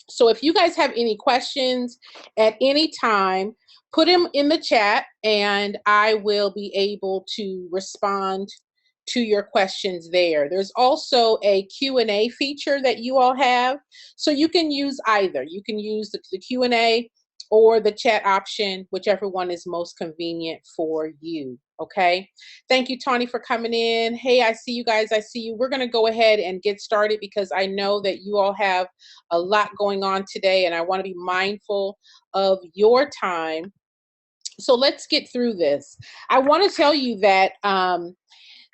So if you guys have any questions at any time, put them in the chat and I will be able to respond to your questions there. There's also a Q&A feature that you all have. So you can use either. You can use the Q&A or the chat option, whichever one is most convenient for you. Okay. Thank you, Tawny, for coming in. Hey, I see you guys. I see you. We're going to go ahead and get started because I know that you all have a lot going on today and I want to be mindful of your time. So let's get through this. I want to tell you that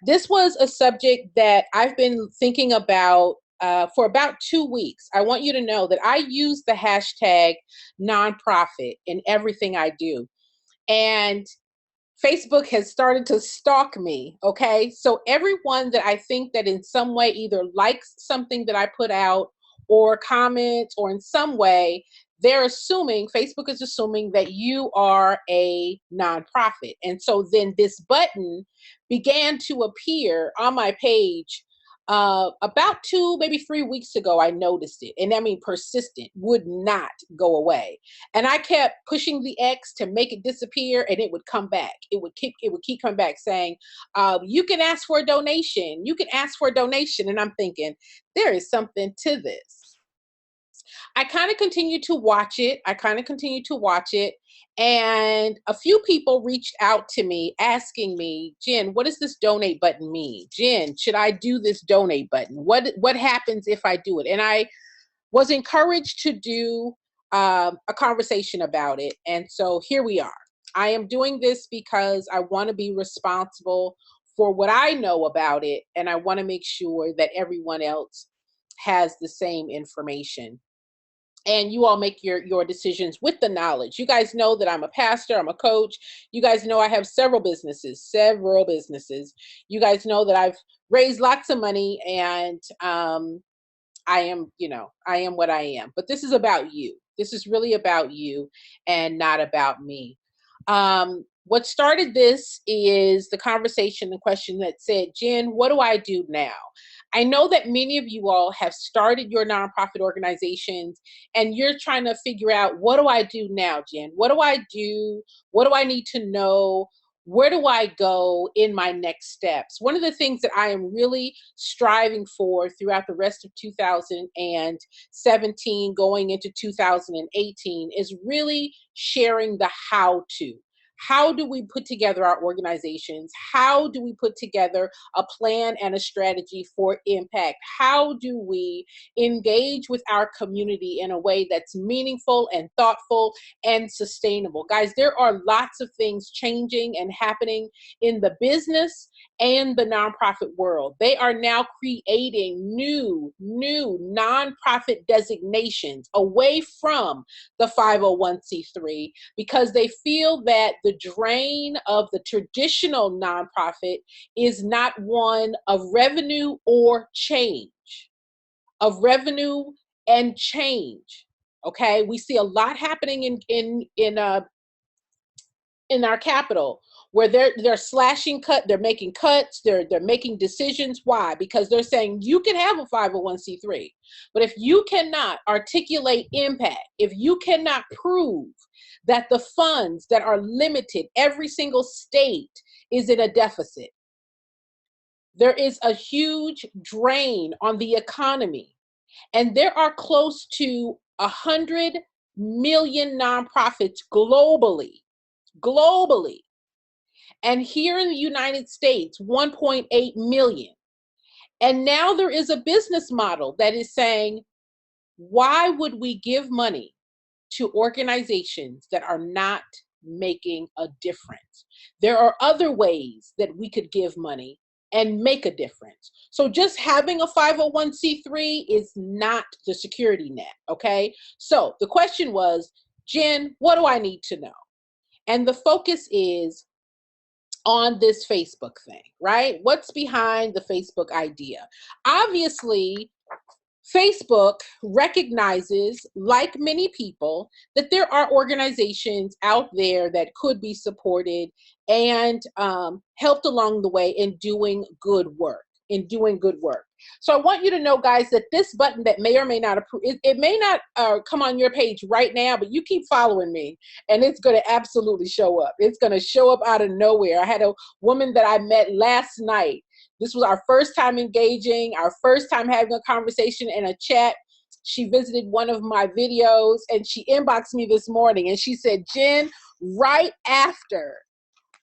this was a subject that I've been thinking about for about 2 weeks. I want you to know that I use the hashtag nonprofit in everything I do. And Facebook has started to stalk me, okay? So everyone that I think that in some way either likes something that I put out or comments or in some way, they're assuming, Facebook is assuming that you are a nonprofit. And so then this button began to appear on my page about 2, maybe 3 weeks ago. I noticed it, and I mean persistent, would not go away. And I kept pushing the X to make it disappear, and it would come back. It would keep coming back saying, "You can ask for a donation. You can ask for a donation." And I'm thinking, there is something to this. I kind of continued to watch it. And a few people reached out to me asking me, "Jen, what does this donate button mean? Jen, should I do this donate button? What happens if I do it?" And I was encouraged to do a conversation about it. And so here we are. I am doing this because I want to be responsible for what I know about it. And I want to make sure that everyone else has the same information. And you all make your decisions with the knowledge. You guys know that I'm a pastor, I'm a coach. You guys know I have several businesses. You guys know that I've raised lots of money, and I am what I am. But this is about you. This is really about you and not about me. What started this is the conversation, the question that said, "Jen, what do I do now?" I know that many of you all have started your nonprofit organizations and you're trying to figure out, what do I do now, Jen? What do I do? What do I need to know? Where do I go in my next steps? One of the things that I am really striving for throughout the rest of 2017 going into 2018 is really sharing the how to. How do we put together our organizations? How do we put together a plan and a strategy for impact? How do we engage with our community in a way that's meaningful and thoughtful and sustainable? Guys, there are lots of things changing and happening in the business and the nonprofit world. They are now creating new nonprofit designations away from the 501c3 because they feel that the drain of the traditional nonprofit is not one of revenue or change, of revenue and change. Okay, we see a lot happening in our capital where they're slashing they're making cuts, they're making decisions. Why? Because they're saying you can have a 501c3, but if you cannot articulate impact, if you cannot prove that the funds that are limited, every single state is in a deficit, there is a huge drain on the economy. And there are close to 100 million nonprofits globally. And here in the United States, 1.8 million. And now there is a business model that is saying, why would we give money to organizations that are not making a difference? There are other ways that we could give money and make a difference. So just having a 501c3 is not the security net, okay? So the question was, "Jen, what do I need to know?" And the focus is on this Facebook thing, right? What's behind the Facebook idea? Obviously, Facebook recognizes, like many people, that there are organizations out there that could be supported and helped along the way in doing good work. So I want you to know, guys, that this button that may or may not approve, it may not come on your page right now, but you keep following me and it's going to absolutely show up. It's going to show up out of nowhere. I had a woman that I met last night. This was our first time engaging, our first time having a conversation in a chat. She visited one of my videos and she inboxed me this morning and she said, Jen, right after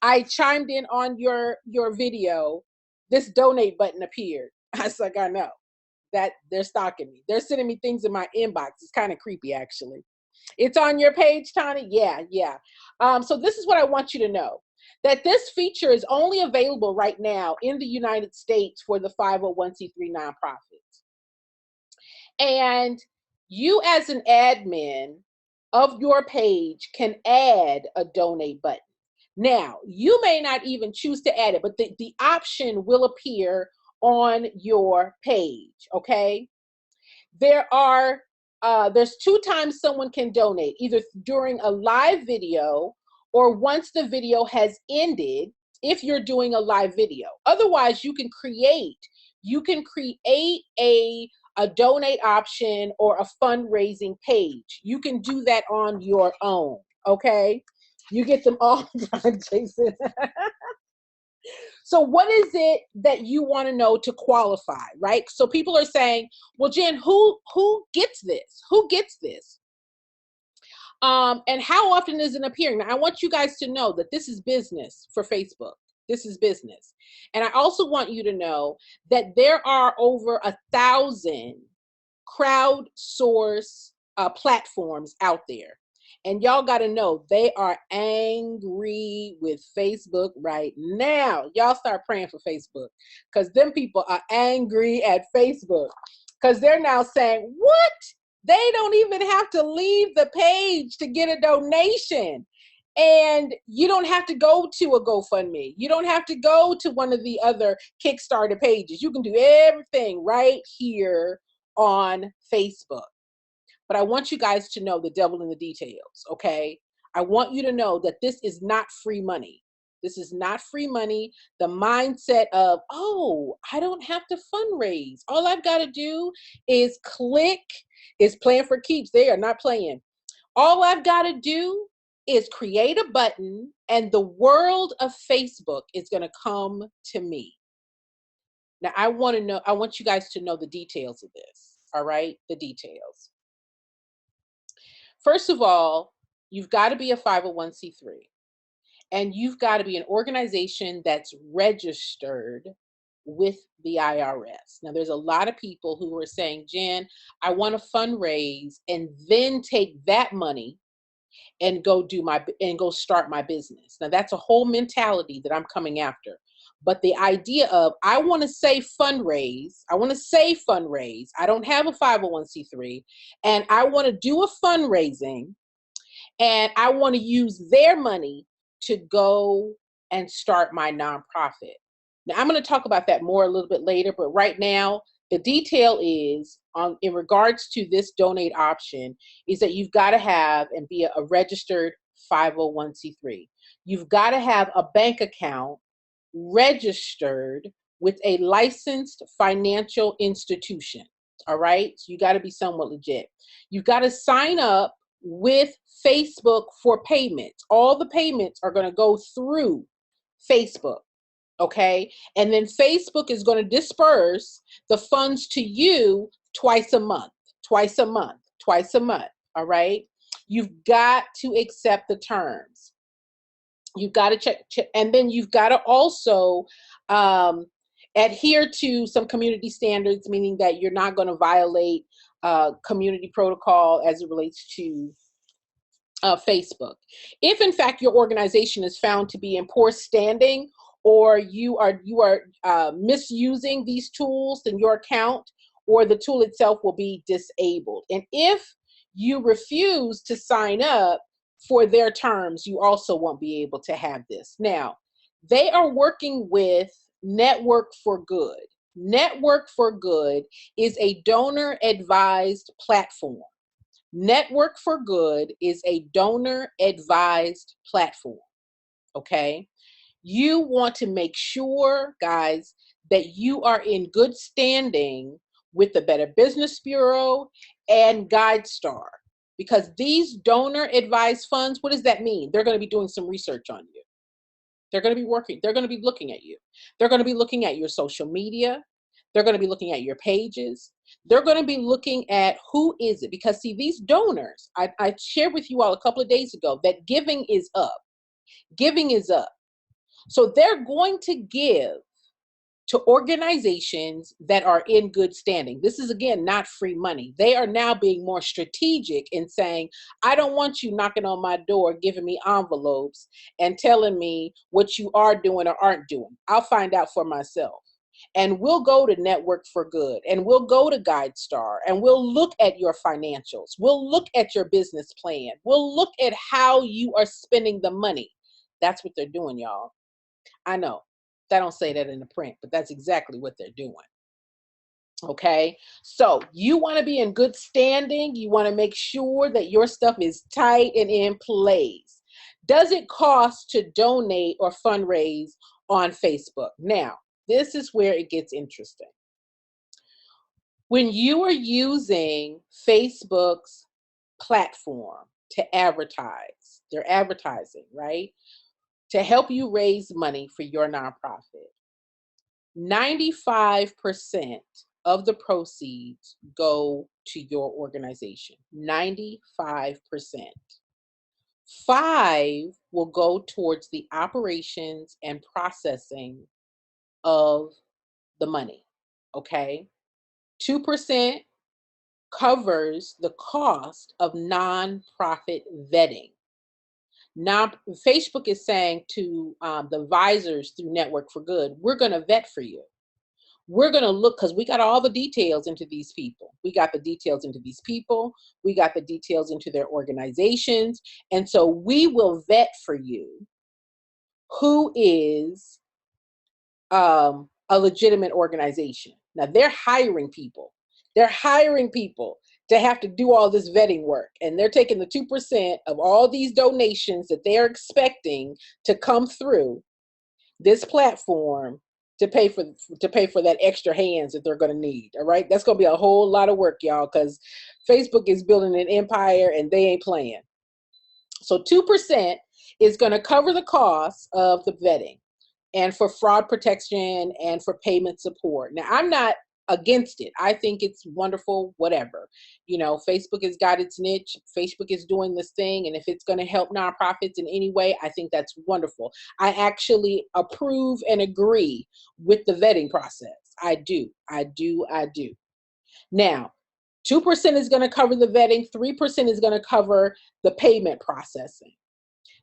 I chimed in on your video, this donate button appeared. I was like, I know that they're stalking me. They're sending me things in my inbox. It's kind of creepy, actually. It's on your page, Tani? Yeah. So this is what I want you to know, that this feature is only available right now in the United States for the 501c3 nonprofits. And you as an admin of your page can add a donate button. Now, you may not even choose to add it, but the option will appear on your page, okay? There's 2 times someone can donate, either during a live video or once the video has ended, if you're doing a live video. Otherwise, you can create a donate option or a fundraising page. You can do that on your own, okay? You get them all done, Jason. So what is it that you want to know to qualify, right? So people are saying, well, Jen, who gets this? Who gets this? And how often is it appearing? Now, I want you guys to know that this is business for Facebook. This is business. And I also want you to know that there are over 1,000 crowdsource platforms out there. And y'all got to know, they are angry with Facebook right now. Y'all start praying for Facebook, because them people are angry at Facebook, because they're now saying, what? They don't even have to leave the page to get a donation. And you don't have to go to a GoFundMe. You don't have to go to one of the other Kickstarter pages. You can do everything right here on Facebook. But I want you guys to know the devil in the details, okay? I want you to know that this is not free money. This is not free money. The mindset of, oh, I don't have to fundraise. All I've got to do is click, is playing for keeps. They are not playing. All I've got to do is create a button and the world of Facebook is going to come to me. Now, I want you guys to know the details of this, all right? The details. First of all, you've got to be a 501c3 and you've got to be an organization that's registered with the IRS. Now, there's a lot of people who are saying, Jen, I want to fundraise and then take that money and go start my business. Now, that's a whole mentality that I'm coming after. But the idea of, I want to say fundraise, I don't have a 501c3, and I want to do a fundraising, and I want to use their money to go and start my nonprofit. Now, I'm going to talk about that more a little bit later, but right now, the detail is, in regards to this donate option, is that you've got to have and be a registered 501c3. You've got to have a bank account registered with a licensed financial institution. All right, so you got to be somewhat legit. You've got to sign up with Facebook for payments. All the payments are going to go through Facebook. Okay, and then Facebook is going to disperse the funds to you twice a month. All right, you've got to accept the terms. You've got to check, and then you've got to also adhere to some community standards, meaning that you're not going to violate community protocol as it relates to Facebook. If in fact your organization is found to be in poor standing, or you are misusing these tools, then your account or the tool itself will be disabled. And if you refuse to sign up for their terms, you also won't be able to have this. Now, they are working with Network for Good. Network for Good is a donor-advised platform. Network for Good is a donor-advised platform, okay? You want to make sure, guys, that you are in good standing with the Better Business Bureau and GuideStar. Because these donor advised funds, what does that mean? They're going to be doing some research on you. They're going to be working. They're going to be looking at you. They're going to be looking at your social media. They're going to be looking at your pages. They're going to be looking at who is it. Because see, these donors, I shared with you all a couple of days ago that giving is up. Giving is up. So they're going to give to organizations that are in good standing. This is, again, not free money. They are now being more strategic in saying, I don't want you knocking on my door, giving me envelopes and telling me what you are doing or aren't doing. I'll find out for myself. And we'll go to Network for Good, and we'll go to GuideStar, and we'll look at your financials. We'll look at your business plan. We'll look at how you are spending the money. That's what they're doing, y'all. I know. I don't say that in the print, but that's exactly what they're doing. Okay, so you want to be in good standing. You want to make sure that your stuff is tight and in place. Does it cost to donate or fundraise on Facebook? Now, this is where it gets interesting. When you are using Facebook's platform to advertise, they're advertising, right? To help you raise money for your nonprofit. 95% of the proceeds go to your organization. 95%. 5 will go towards the operations and processing of the money. Okay. 2% covers the cost of nonprofit vetting. Now, Facebook is saying to the advisors through Network for Good, we're going to vet for you. We're going to look, because we got all the details into these people. We got the details into these people. We got the details into their organizations. And so we will vet for you who is a legitimate organization. Now, they're hiring people. They're hiring people to have to do all this vetting work. And they're taking the 2% of all these donations that they're expecting to come through this platform to pay for that extra hands that they're going to need. All right. That's going to be a whole lot of work, y'all, because Facebook is building an empire and they ain't playing. So 2% is going to cover the cost of the vetting and for fraud protection and for payment support. Now, I'm not against it. I think it's wonderful, whatever. You know, Facebook has got its niche. Facebook is doing this thing. And if it's going to help nonprofits in any way, I think that's wonderful. I actually approve and agree with the vetting process. I do. Now, 2% is going to cover the vetting. 3% is going to cover the payment processing.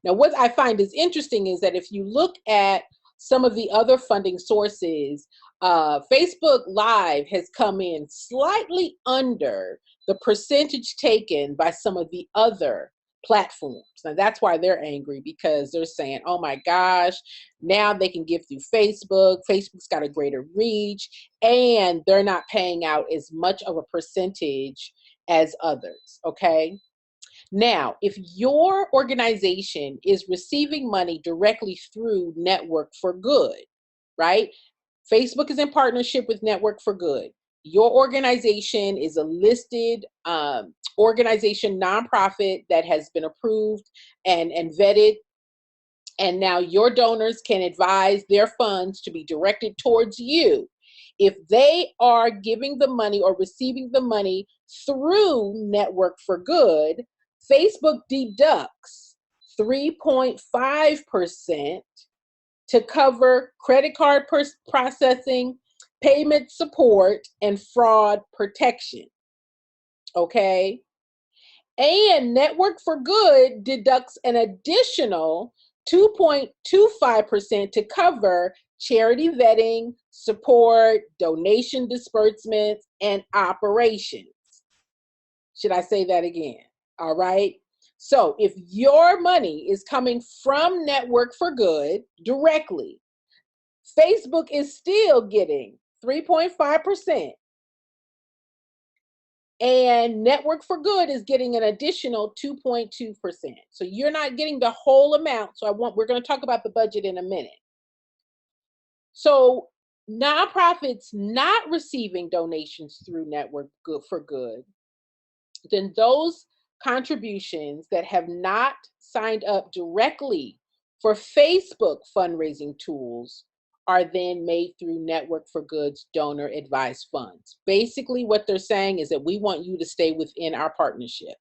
Now, what I find is interesting is that if you look at some of the other funding sources, Facebook Live has come in slightly under the percentage taken by some of the other platforms. Now, that's why they're angry, because they're saying, oh my gosh, now they can give through Facebook. Facebook's got a greater reach, and they're not paying out as much of a percentage as others, okay? Now, if your organization is receiving money directly through Network for Good, right? Facebook is in partnership with Network for Good. Your organization is a listed organization, nonprofit that has been approved and vetted. And now your donors can advise their funds to be directed towards you. If they are giving the money or receiving the money through Network for Good, Facebook deducts 3.5% to cover credit card processing, payment support, and fraud protection. Okay? And Network for Good deducts an additional 2.25% to cover charity vetting, support, donation disbursements, and operations. Should I say that again? All right. So if your money is coming from Network for Good directly, Facebook is still getting 3.5%. And Network for Good is getting an additional 2.2%. So you're not getting the whole amount. So we're going to talk about the budget in a minute. So nonprofits not receiving donations through Network Good for Good, then those contributions that have not signed up directly for Facebook fundraising tools are then made through Network for Good's donor advised funds. Basically, what they're saying is that we want you to stay within our partnership.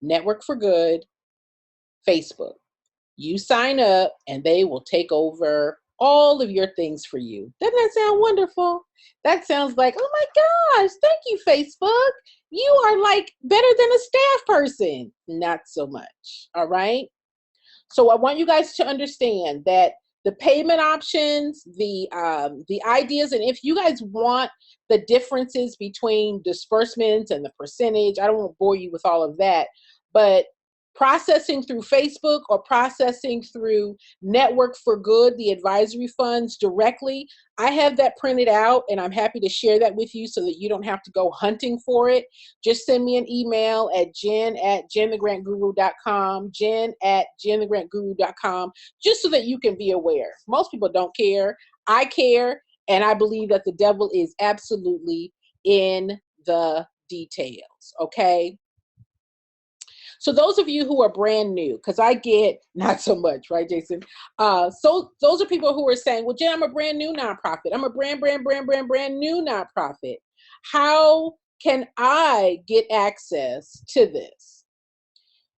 Network for Good, Facebook. You sign up and they will take over all of your things for you. Doesn't that sound wonderful? That sounds like, oh my gosh, thank you, Facebook. You are like better than a staff person. Not so much. All right. So I want you guys to understand that the payment options, the ideas, and if you guys want the differences between disbursements and the percentage, I don't want to bore you with all of that, but processing through Facebook or processing through Network for Good, the advisory funds directly, I have that printed out and I'm happy to share that with you so that you don't have to go hunting for it. Just send me an email at jen@jenthegrantguru.com, jen@jenthegrantguru.com, just so that you can be aware. Most people don't care. I care, and I believe that the devil is absolutely in the details, okay? So those of you who are brand new, because I get not so much, right, Jason? So those are people who are saying, well, Jen, I'm a brand new nonprofit. I'm a brand new nonprofit. How can I get access to this?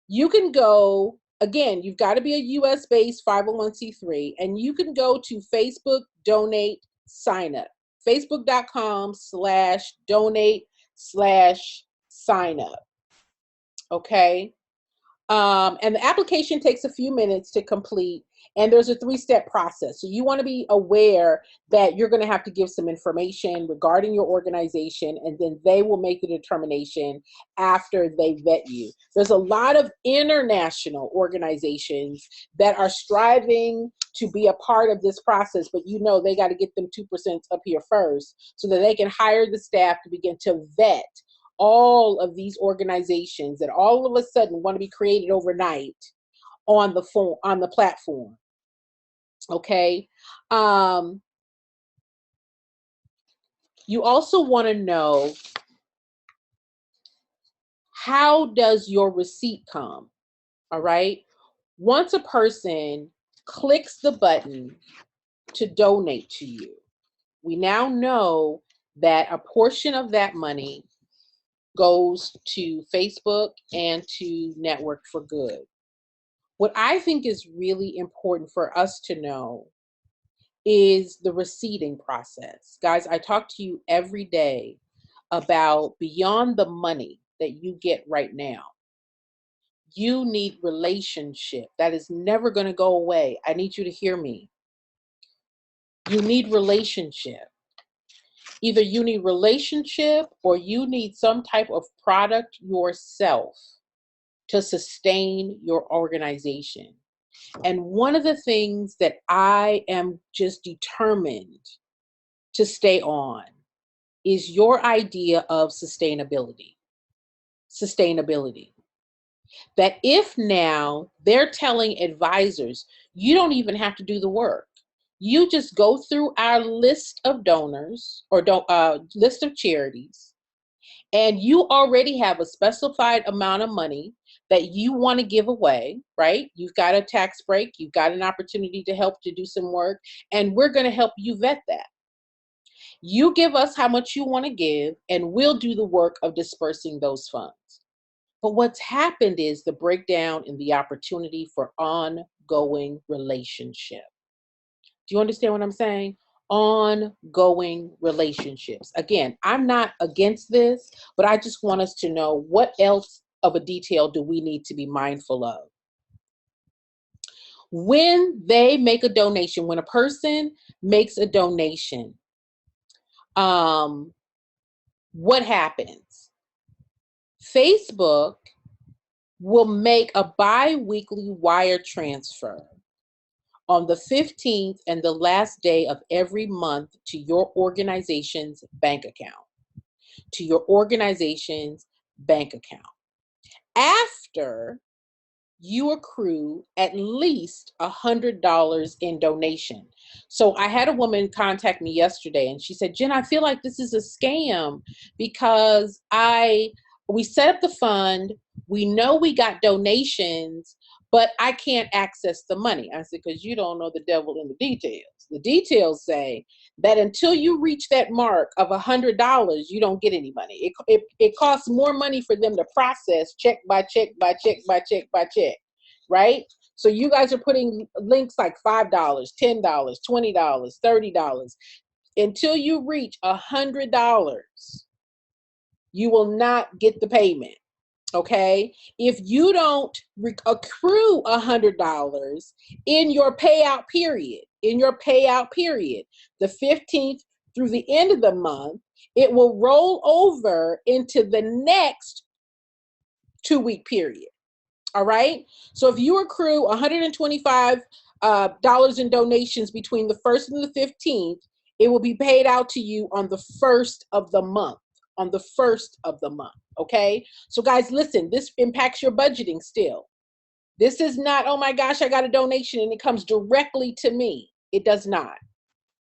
You can go, again, you've got to be a US-based 501c3, and you can go to Facebook Donate Sign Up, facebook.com/donate/sign up. Okay. And the application takes a few minutes to complete, and there's a 3-step process. So you want to be aware that you're going to have to give some information regarding your organization, and then they will make the determination after they vet you. There's a lot of international organizations that are striving to be a part of this process, but you know they got to get them 2% up here first so that they can hire the staff to begin to vet all of these organizations that all of a sudden want to be created overnight on the phone, on the platform. Okay. You also want to know, how does your receipt come? All right. Once a person clicks the button to donate to you, we now know that a portion of that money goes to Facebook and to Network for Good. What I think is really important for us to know is the receipting process. Guys, I talk to you every day about beyond the money that you get right now. You need relationship. That is never going to go away. I need you to hear me. You need relationship. Either you need relationship or you need some type of product yourself to sustain your organization. And one of the things that I am just determined to stay on is your idea of sustainability. Sustainability. That if now they're telling advisors, you don't even have to do the work. You just go through our list of donors or list of charities, and you already have a specified amount of money that you want to give away, right? You've got a tax break, you've got an opportunity to help to do some work, and we're going to help you vet that. You give us how much you want to give, and we'll do the work of dispersing those funds. But what's happened is the breakdown in the opportunity for ongoing relationship. Do you understand what I'm saying? Ongoing relationships. Again, I'm not against this, but I just want us to know, what else of a detail do we need to be mindful of? When they make a donation, when a person makes a donation, what happens? Facebook will make a bi-weekly wire transfer on the 15th and the last day of every month to your organization's bank account. To your organization's bank account. After you accrue at least $100 in donation. So I had a woman contact me yesterday and she said, Jen, I feel like this is a scam because we set up the fund, we know we got donations, but I can't access the money. I said, because you don't know the devil in the details. The details say that until you reach that mark of $100, you don't get any money. It costs more money for them to process check by check by check by check by check, right? So you guys are putting links like $5, $10, $20, $30. Until you reach $100, you will not get the payment. Okay, if you don't accrue $100 in your payout period, the 15th through the end of the month, it will roll over into the next 2-week period. All right. So if you accrue $125 in donations between the 1st and the 15th, it will be paid out to you on the 1st of the month. On the 1st of the month. Okay. So guys, listen, this impacts your budgeting still. This is not, oh my gosh, I got a donation and it comes directly to me. It does not.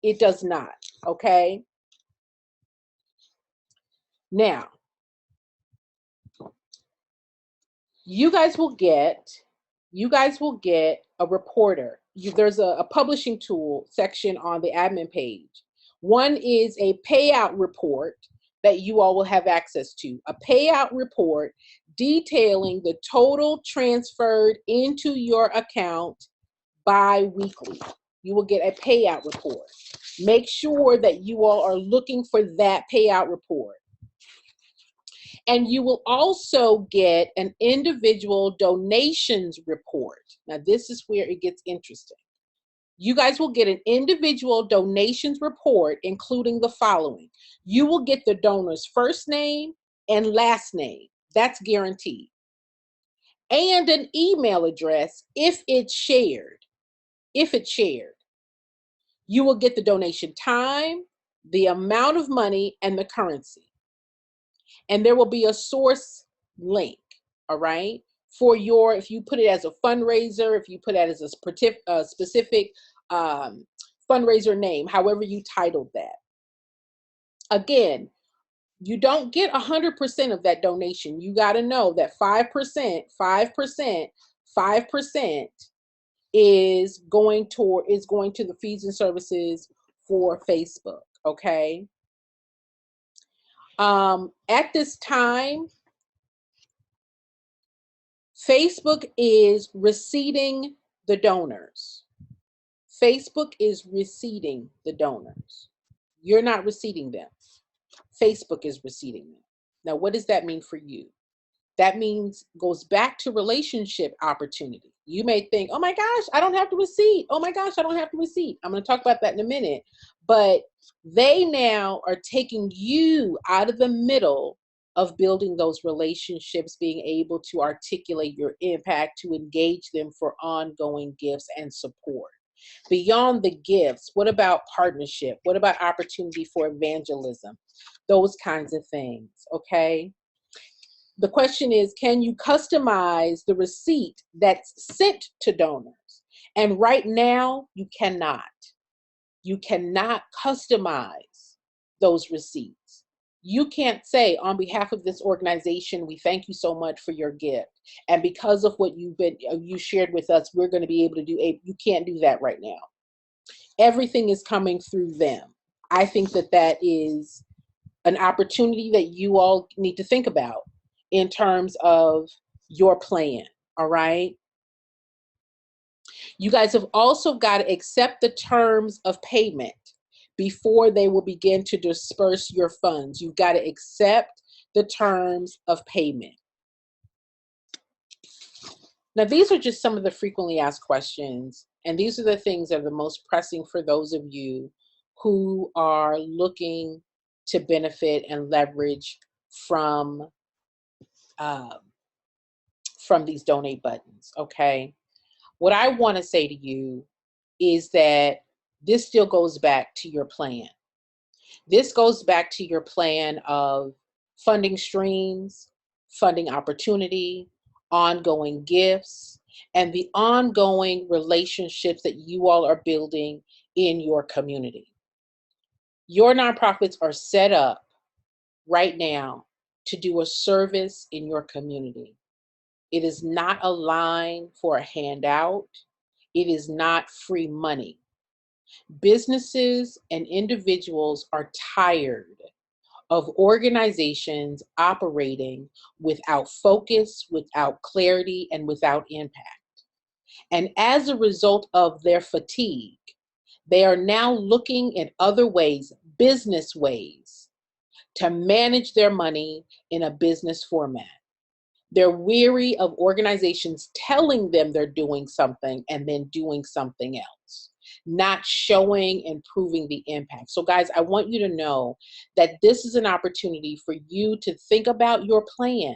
It does not. Okay. Now, you guys will get a reporter. There's a publishing tool section on the admin page. One is a payout report that you all will have access to. A payout report detailing the total transferred into your account bi-weekly. You will get a payout report. Make sure that you all are looking for that payout report. And you will also get an individual donations report. Now, this is where it gets interesting. You guys will get an individual donations report, including the following. You will get the donor's first name and last name. That's guaranteed. And an email address if it's shared. If it's shared. You will get the donation time, the amount of money, and the currency. And there will be a source link, all right, for your, if you put it as a fundraiser, if you put it as a specific fundraiser name, however you titled that. Again, you don't get 100% of that donation. You got to know that 5% is going to the fees and services for Facebook, okay? At this time, Facebook is receipting the donors. Facebook is receipting the donors. You're not receipting them. Facebook is receipting them. Now, what does that mean for you? That means goes back to relationship opportunity. You may think, oh my gosh, I don't have to receipt. Oh my gosh, I don't have to receipt. I'm going to talk about that in a minute. But they now are taking you out of the middle of building those relationships, being able to articulate your impact, to engage them for ongoing gifts and support. Beyond the gifts, what about partnership? What about opportunity for evangelism? Those kinds of things, okay? The question is, can you customize the receipt that's sent to donors? And right now, you cannot. You cannot customize those receipts. You can't say, on behalf of this organization, we thank you so much for your gift. And because of what you shared with us, we're going to be able to do you can't do that right now. Everything is coming through them. I think that is an opportunity that you all need to think about in terms of your plan, all right? You guys have also got to accept the terms of payment before they will begin to disperse your funds. You've got to accept the terms of payment. Now, these are just some of the frequently asked questions, and these are the things that are the most pressing for those of you who are looking to benefit and leverage from these donate buttons, okay? What I want to say to you is that this still goes back to your plan. This goes back to your plan of funding streams, funding opportunity, ongoing gifts, and the ongoing relationships that you all are building in your community. Your nonprofits are set up right now to do a service in your community. It is not a line for a handout. It is not free money. Businesses and individuals are tired of organizations operating without focus, without clarity, and without impact. And as a result of their fatigue, they are now looking at other ways, business ways, to manage their money in a business format. They're weary of organizations telling them they're doing something and then doing something else, not showing and proving the impact. So, guys, I want you to know that this is an opportunity for you to think about your plan.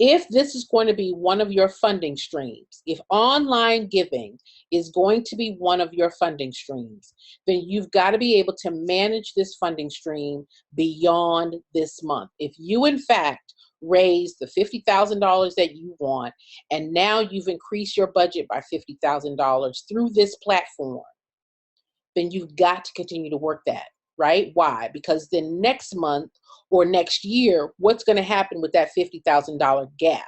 If this is going to be one of your funding streams, if online giving is going to be one of your funding streams, then you've got to be able to manage this funding stream beyond this month. If you, in fact, raise the $50,000 that you want, and now you've increased your budget by $50,000 through this platform, then you've got to continue to work that, right? Why? Because then next month or next year, what's going to happen with that $50,000 gap?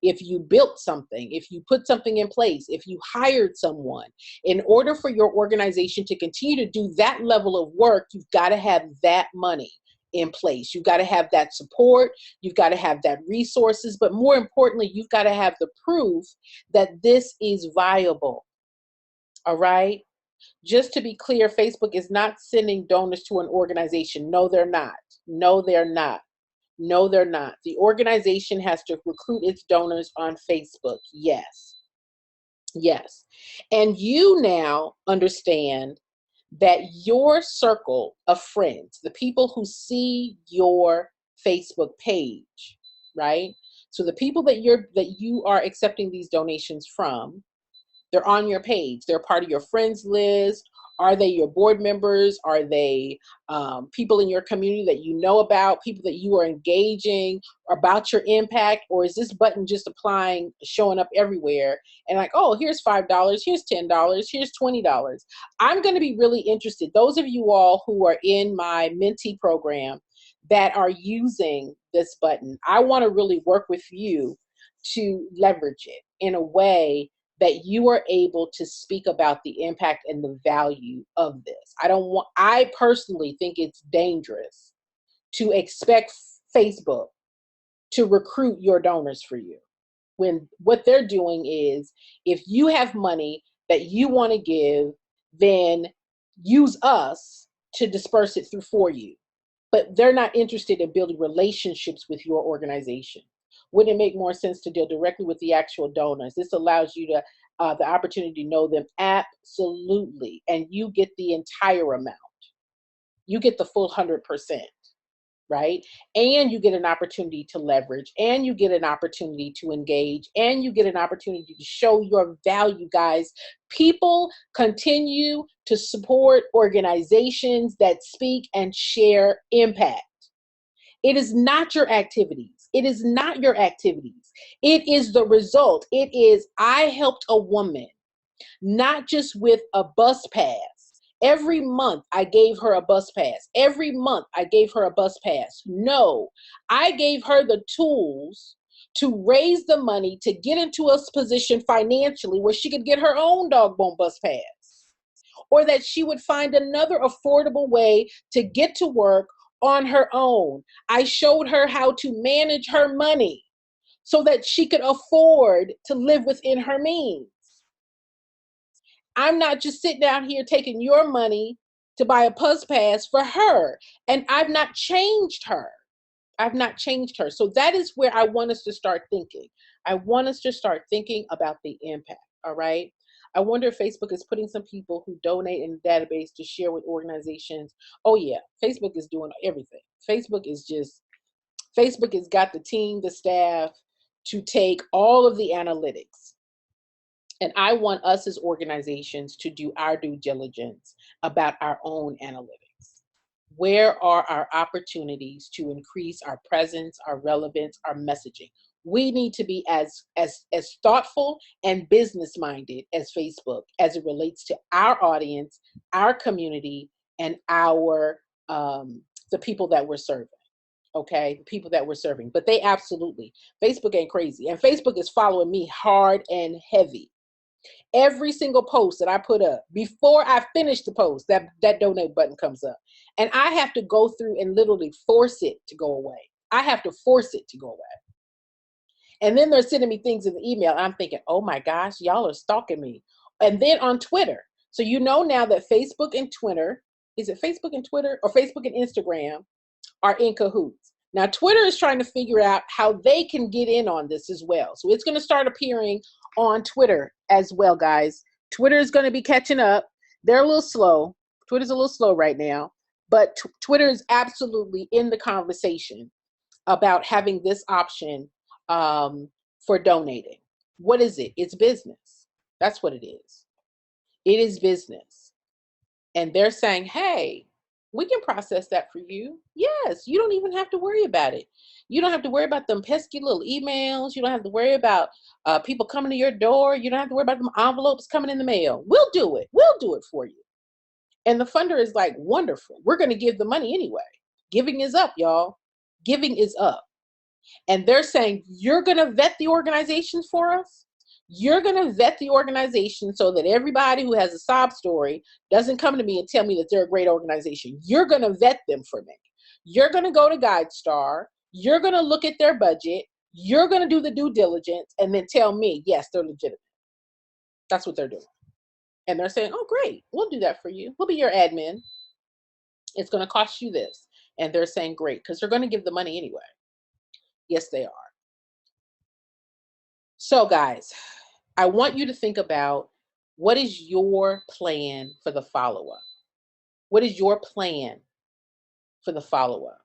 If you built something, if you put something in place, if you hired someone, in order for your organization to continue to do that level of work, you've got to have that money in place. You've got to have that support. You've got to have that resources. But more importantly, you've got to have the proof that this is viable. All right? Just to be clear, Facebook is not sending donors to an organization. No, they're not. No, they're not. No, they're not. The organization has to recruit its donors on Facebook. Yes. Yes. And you now understand that your circle of friends, the people who see your Facebook page, right? So the people that you are accepting these donations from, they're on your page. They're part of your friends list. Are they your board members? Are they people in your community that you know about, people that you are engaging about your impact? Or is this button just applying, showing up everywhere? And like, oh, here's $5, here's $10, here's $20. I'm going to be really interested. Those of you all who are in my mentee program that are using this button, I want to really work with you to leverage it in a way that you are able to speak about the impact and the value of this. I personally think it's dangerous to expect Facebook to recruit your donors for you, when what they're doing is, if you have money that you want to give, then use us to disperse it through for you. But they're not interested in building relationships with your organization. Wouldn't it make more sense to deal directly with the actual donors? This allows you to the opportunity to know them absolutely, and you get the entire amount. You get the full 100%, right? And you get an opportunity to leverage, and you get an opportunity to engage, and you get an opportunity to show your value, guys. People continue to support organizations that speak and share impact. It is not your activities. It is not your activities. It is the result. It is, I helped a woman, not just with a bus pass. Every month I gave her a bus pass. Every month I gave her a bus pass. No, I gave her the tools to raise the money to get into a position financially where she could get her own doggone bus pass, or that she would find another affordable way to get to work on her own. I showed her how to manage her money so that she could afford to live within her means. I'm not just sitting down here taking your money to buy a bus pass for her, and I've not changed her. I've not changed her. So that is where I want us to start thinking. I want us to start thinking about the impact, all right? I wonder if Facebook is putting some people who donate in the database to share with organizations. Oh yeah, Facebook is doing everything. Facebook has got the team, the staff to take all of the analytics. And I want us as organizations to do our due diligence about our own analytics. Where are our opportunities to increase our presence, our relevance, our messaging? We need to be as thoughtful and business minded as Facebook as it relates to our audience, our community, and our the people that we're serving. Okay, the people that we're serving. But they absolutely, Facebook ain't crazy, and Facebook is following me hard and heavy. Every single post that I put up, before I finish the post, that donate button comes up, and I have to go through and literally force it to go away. I have to force it to go away. And then they're sending me things in the email. And I'm thinking, oh my gosh, y'all are stalking me. And then on Twitter. So you know now that Facebook and Twitter, is it Facebook and Twitter or Facebook and Instagram are in cahoots. Now Twitter is trying to figure out how they can get in on this as well. So it's going to start appearing on Twitter as well, guys. Twitter is going to be catching up. They're a little slow. Twitter's a little slow right now, but Twitter is absolutely in the conversation about having this option for donating. What is it? It's business. That's what it is. It is business. And they're saying, hey, we can process that for you. Yes, you don't even have to worry about it. You don't have to worry about them pesky little emails. You don't have to worry about people coming to your door. You don't have to worry about them envelopes coming in the mail. We'll do it. We'll do it for you. And the funder is like, wonderful. We're going to give the money anyway. Giving is up, y'all. Giving is up. And they're saying, you're going to vet the organizations for us. You're going to vet the organization so that everybody who has a sob story doesn't come to me and tell me that they're a great organization. You're going to vet them for me. You're going to go to GuideStar. You're going to look at their budget. You're going to do the due diligence and then tell me, yes, they're legitimate. That's what they're doing. And they're saying, oh, great. We'll do that for you. We'll be your admin. It's going to cost you this. And they're saying, great, because they're going to give the money anyway. Yes, they are. So, guys, I want you to think about, what is your plan for the follow-up? What is your plan for the follow-up?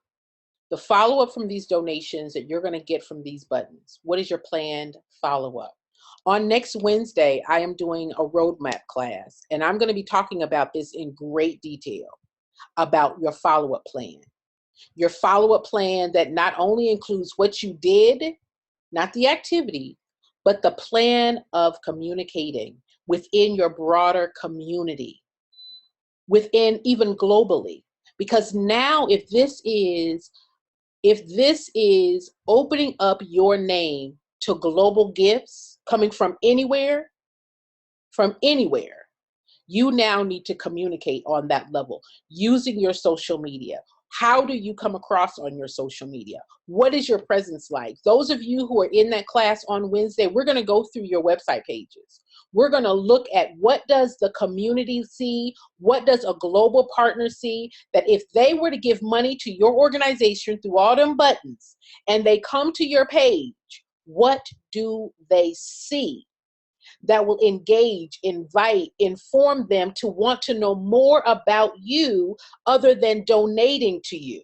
The follow-up from these donations that you're going to get from these buttons. What is your planned follow-up? On next Wednesday, I am doing a roadmap class, and I'm going to be talking about this in great detail, about your follow-up plan. Your follow-up plan that not only includes what you did, not the activity, but the plan of communicating within your broader community, within even globally. Because now if this is opening up your name to global gifts coming from anywhere, you now need to communicate on that level using your social media. How do you come across on your social media? What is your presence like? Those of you who are in that class on Wednesday, we're going to go through your website pages. We're going to look at, what does the community see? What does a global partner see? That if they were to give money to your organization through all them buttons and they come to your page, what do they see that will engage, invite, inform them to want to know more about you, other than donating to you,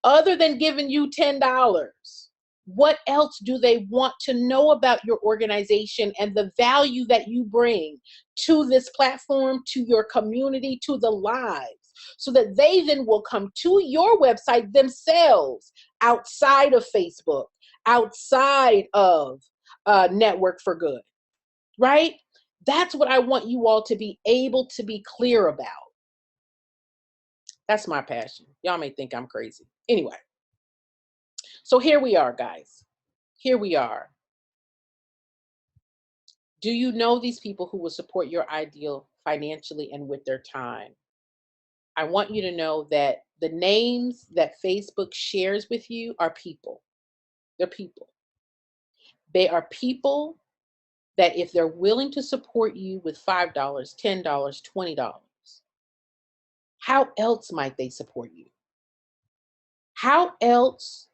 other than giving you $10? What else do they want to know about your organization and the value that you bring to this platform, to your community, to the lives, so that they then will come to your website themselves, outside of Facebook, outside of Network for Good, right? That's what I want you all to be able to be clear about. That's my passion. Y'all may think I'm crazy. Anyway, so here we are, guys. Here we are. Do you know these people who will support your ideal financially and with their time? I want you to know that the names that Facebook shares with you are people. They're people. They are people that if they're willing to support you with $5, $10, $20, how else might they support you? How else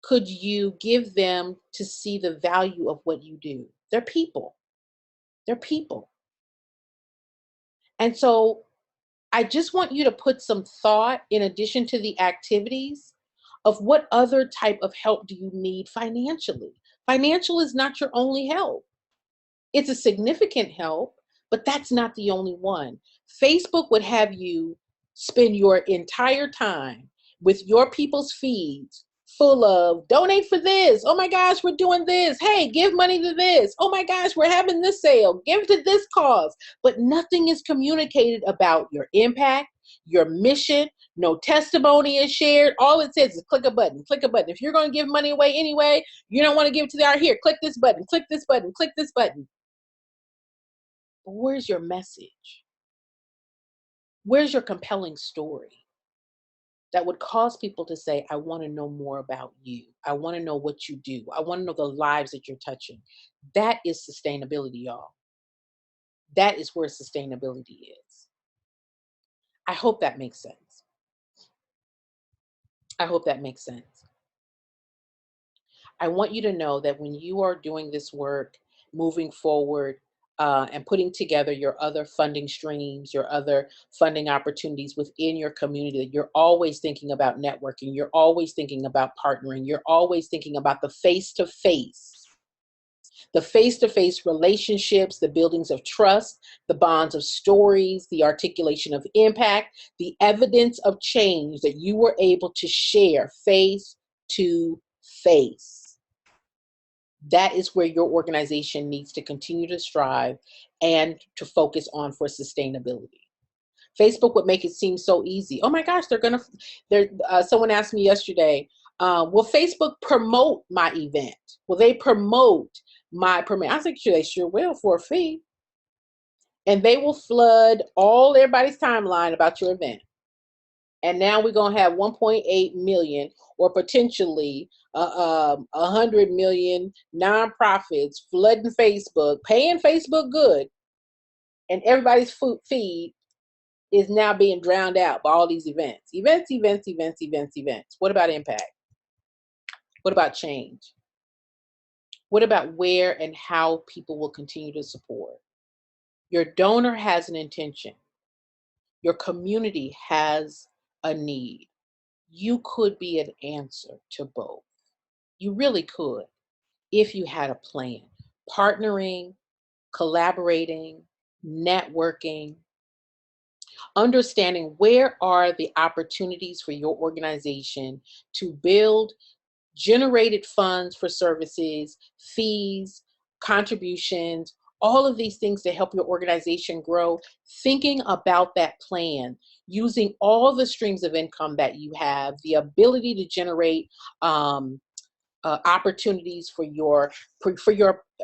could you give them to see the value of what you do? They're people. They're people. And so I just want you to put some thought, in addition to the activities, of what other type of help do you need financially? Financial is not your only help. It's a significant help, but that's not the only one. Facebook would have you spend your entire time with your people's feeds full of donate for this. Oh my gosh, we're doing this. Hey, give money to this. Oh my gosh, we're having this sale. Give to this cause. But nothing is communicated about your impact, your mission. No testimony is shared. All it says is click a button, click a button. If you're going to give money away anyway, you don't want to give it to the art. Here, click this button, click this button, click this button. But where's your message? Where's your compelling story that would cause people to say, I want to know more about you. I want to know what you do. I want to know the lives that you're touching. That is sustainability, y'all. That is where sustainability is. I hope that makes sense. I hope that makes sense. I want you to know that when you are doing this work, moving forward, and putting together your other funding streams, your other funding opportunities within your community, that you're always thinking about networking, you're always thinking about partnering, you're always thinking about the face-to-face relationships, the buildings of trust, the bonds of stories, the articulation of impact, the evidence of change that you were able to share face to face. That is where your organization needs to continue to strive and to focus on for sustainability. Facebook would make it seem so easy. Oh my gosh, someone asked me yesterday, will Facebook promote my event? Will they promote my permit? I said, sure, they sure will for a fee. And they will flood everybody's timeline about your event. And now we're going to have 1.8 million or potentially 100 million nonprofits flooding Facebook, paying Facebook good. And everybody's feed is now being drowned out by all these events. Events. What about impact? What about change? What about where and how people will continue to support? Your donor has an intention. Your community has a need. You could be an answer to both. You really could if you had a plan. Partnering, collaborating, networking, understanding where are the opportunities for your organization to build generated funds for services, fees, contributions, all of these things to help your organization grow, thinking about that plan, using all the streams of income that you have, the ability to generate opportunities for your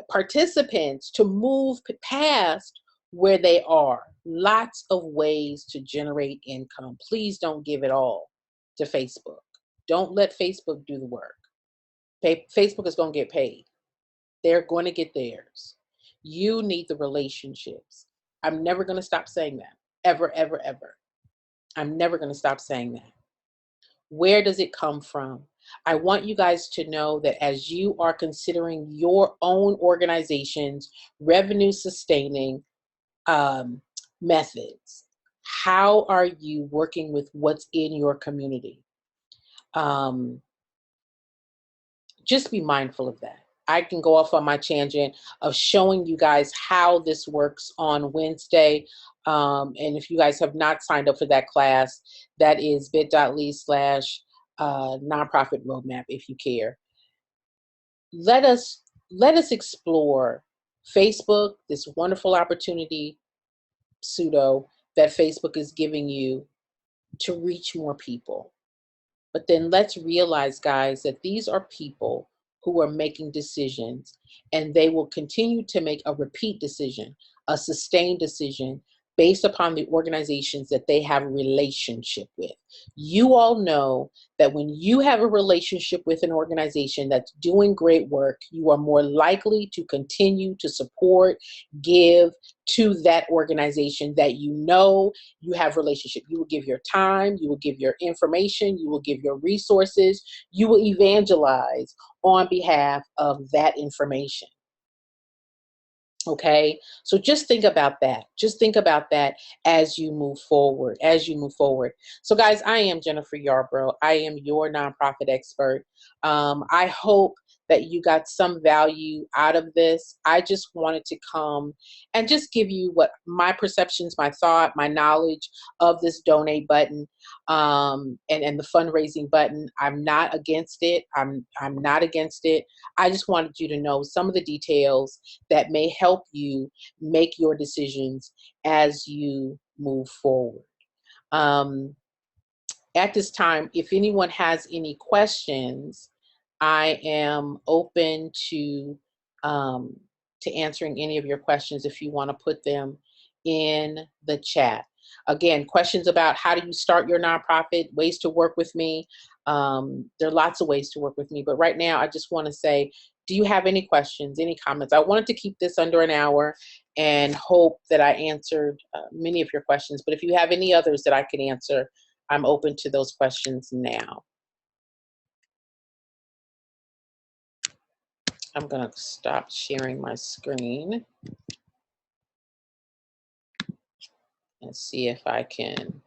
participants to move past where they are. Lots of ways to generate income. Please don't give it all to Facebook. Don't let Facebook do the work. Facebook is going to get paid. They're going to get theirs. You need the relationships. I'm never going to stop saying that. Ever, ever, ever. I'm never going to stop saying that. Where does it come from? I want you guys to know that as you are considering your own organization's revenue sustaining methods, how are you working with what's in your community? Just be mindful of that. I can go off on my tangent of showing you guys how this works on Wednesday. And if you guys have not signed up for that class, that is bit.ly/nonprofit roadmap if you care. Let us explore Facebook, this wonderful opportunity, that Facebook is giving you to reach more people. But then let's realize, guys, that these are people who are making decisions, and they will continue to make a repeat decision, a sustained decision based upon the organizations that they have a relationship with. You all know that when you have a relationship with an organization that's doing great work, you are more likely to continue to support, give to that organization that you know you have relationship. You will give your time, you will give your information, you will give your resources, you will evangelize on behalf of that information. Okay, so just think about that. Just think about that as you move forward, So guys, I am Jennifer Yarbrough. I am your nonprofit expert. I hope that you got some value out of this. I just wanted to come and just give you what my perceptions, my thought, my knowledge of this donate button, and the fundraising button. I'm not against it. I'm not against it. I just wanted you to know some of the details that may help you make your decisions as you move forward. At this time, if anyone has any questions, I am open to answering any of your questions if you want to put them in the chat. Again, questions about how do you start your nonprofit, ways to work with me. There are lots of ways to work with me, but right now I just want to say, do you have any questions, any comments? I wanted to keep this under an hour and hope that I answered many of your questions, but if you have any others that I can answer, I'm open to those questions now. I'm going to stop sharing my screen and see if I can.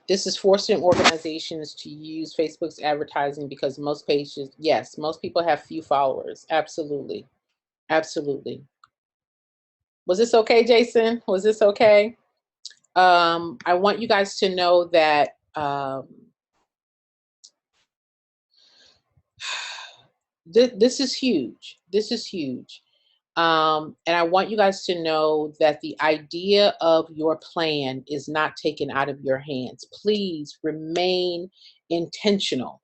This is forcing organizations to use Facebook's advertising because most pages, yes, most people have few followers. Absolutely. Absolutely. Was this okay, Jason? Was this okay? I want you guys to know that this is huge. This is huge. And I want you guys to know that the idea of your plan is not taken out of your hands. Please remain intentional